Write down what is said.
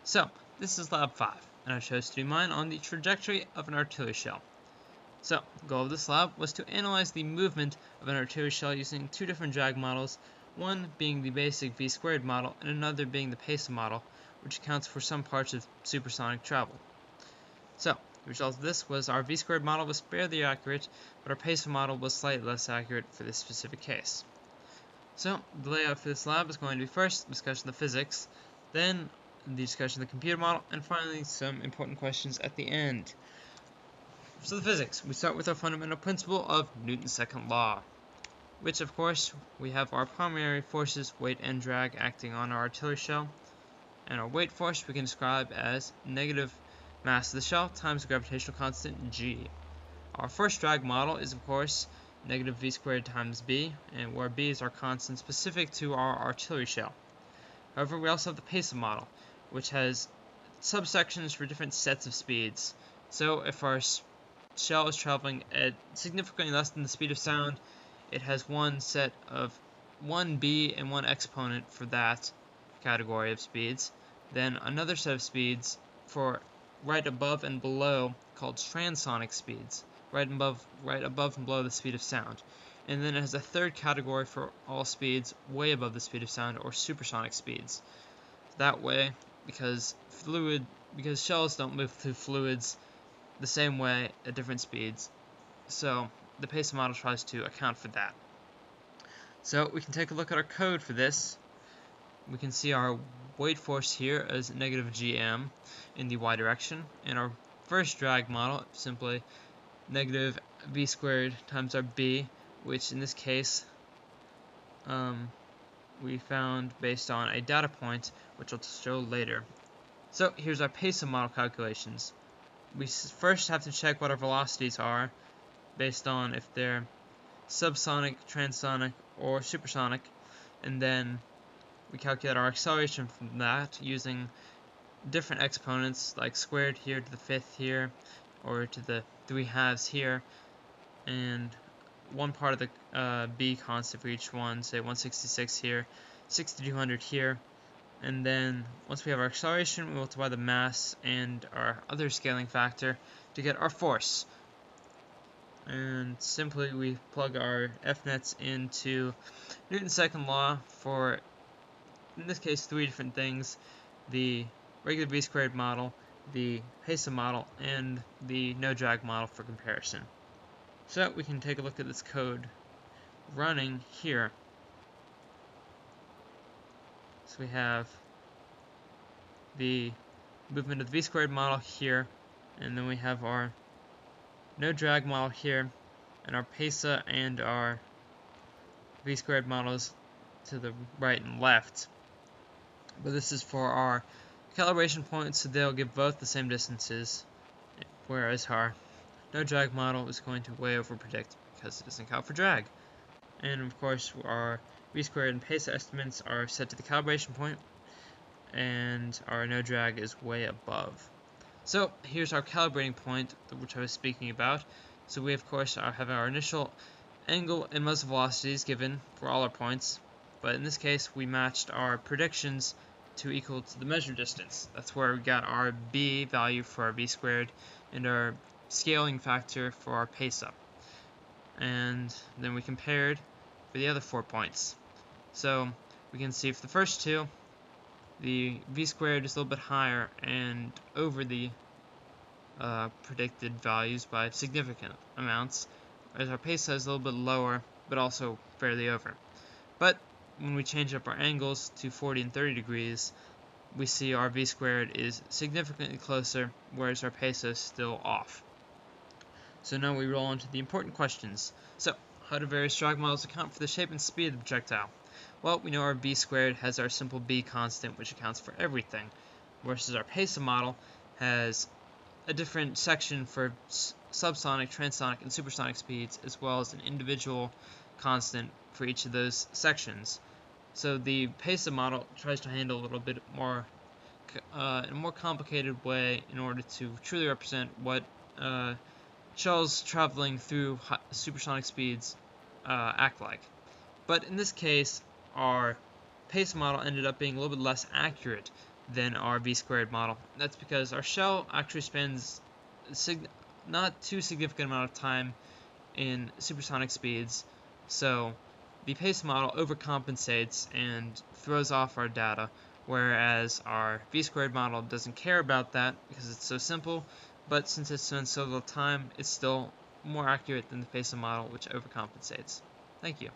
So, this is lab 5, and I chose to do mine on the trajectory of an artillery shell. So, the goal of this lab was to analyze the movement of an artillery shell using two different drag models, one being the basic v-squared model and another being the PESA model, which accounts for some parts of supersonic travel. So, the result of this was our v-squared model was fairly accurate, but our PESA model was slightly less accurate for this specific case. So, the layout for this lab is going to be first, discussion of the physics, then the discussion of the computer model, and finally some important questions at the end. So the physics, we start with our fundamental principle of Newton's second law, which of course we have our primary forces, weight and drag, acting on our artillery shell, and our weight force we can describe as negative mass of the shell times the gravitational constant g. Our first drag model is of course negative v squared times b, and where b is our constant specific to our artillery shell. However, we also have the PESA model, which has subsections for different sets of speeds. So if our shell is traveling at significantly less than the speed of sound, it has one set of 1b and one exponent for that category of speeds, then another set of speeds for right above and below called transonic speeds, right above and below the speed of sound. And then it has a third category for all speeds way above the speed of sound, or supersonic speeds. That way, because shells don't move through fluids the same way at different speeds, so the PESA model tries to account for that. So we can take a look at our code for this. We can see our weight force here as negative gm in the y direction, and our first drag model simply negative v squared times our b, which in this case we found based on a data point, which I'll show later. So here's our PESA model calculations. We first have to check what our velocities are based on if they're subsonic, transonic, or supersonic, and then we calculate our acceleration from that using different exponents like squared here to the fifth here, or to the 3/2 here, and one part of the b constant for each one, say 166 here, 6200 here, and then once we have our acceleration, we multiply the mass and our other scaling factor to get our force. And simply we plug our F-nets into Newton's second law for, in this case, three different things: the regular v squared model, the PESA model, and the no drag model for comparison. So we can take a look at this code running here. So we have the movement of the v squared model here, and then we have our no drag model here, and our PESA and our v squared models to the right and left. But this is for our calibration points, so they'll give both the same distances, whereas our no drag model is going to way over predict because it doesn't count for drag. And of course our v squared and PESA estimates are set to the calibration point, and our no drag is way above. So here's our calibrating point, which I was speaking about. So we of course have our initial angle and muzzle velocities given for all our points, but in this case we matched our predictions to equal to the measured distance. That's where we got our b value for our v squared and our scaling factor for our PESA. And then we compared for the other 4 points. So we can see for the first two, the v squared is a little bit higher and over the predicted values by significant amounts, whereas our PESA is a little bit lower, but also fairly over. But when we change up our angles to 40 and 30 degrees, we see our v squared is significantly closer, whereas our PESA is still off. So now we roll into the important questions. So, how do various drag models account for the shape and speed of the projectile? Well, we know our v squared has our simple b constant, which accounts for everything, versus our PESA model has a different section for subsonic, transonic, and supersonic speeds, as well as an individual constant for each of those sections. So the PESA model tries to handle a little bit more in a more complicated way in order to truly represent what shells traveling through supersonic speeds act like. But in this case, our PESA model ended up being a little bit less accurate than our v-squared model. That's because our shell actually spends not too significant amount of time in supersonic speeds, so the pace model overcompensates and throws off our data, whereas our v-squared model doesn't care about that because it's so simple, but since it spends so little time, it's still more accurate than the pace model, which overcompensates. Thank you.